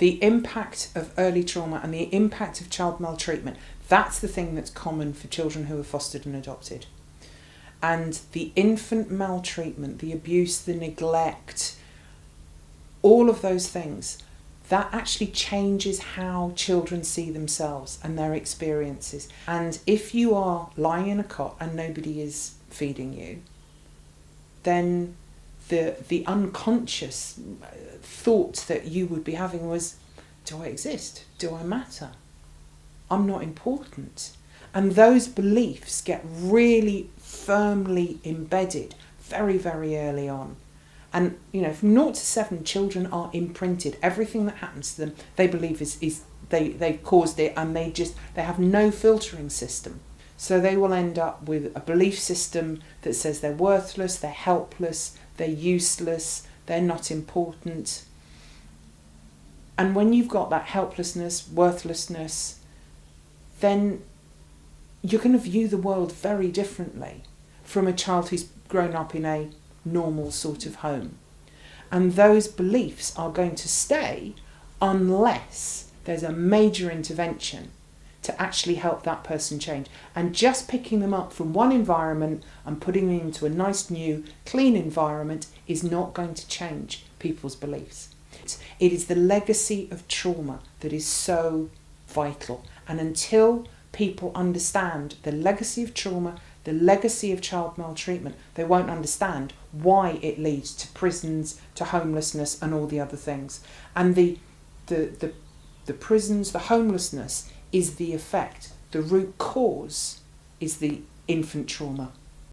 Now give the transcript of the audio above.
the impact of early trauma and the impact of child maltreatment, that's the thing that's common for children who are fostered and adopted. And the infant maltreatment, the abuse, the neglect, all of those things, that actually changes how children see themselves and their experiences. And if you are lying in a cot and nobody is feeding you, then the unconscious thought that you would be having was, do I exist? Do I matter? I'm not important. And those beliefs get really firmly embedded very, very early on. And, from 0 to 7, children are imprinted. Everything that happens to them, they believe they've caused it, and they have no filtering system. So they will end up with a belief system that says they're worthless, they're helpless, they're useless, they're not important. And when you've got that helplessness, worthlessness, then you're going to view the world very differently from a child who's grown up in a normal sort of home. And those beliefs are going to stay unless there's a major intervention to actually help that person change. And just picking them up from one environment and putting them into a nice new clean environment is not going to change people's beliefs. It is the legacy of trauma that is so vital. And until people understand the legacy of trauma, the legacy of child maltreatment, they won't understand why it leads to prisons, to homelessness and all the other things. And the prisons, the homelessness is the effect. The root cause is the infant trauma.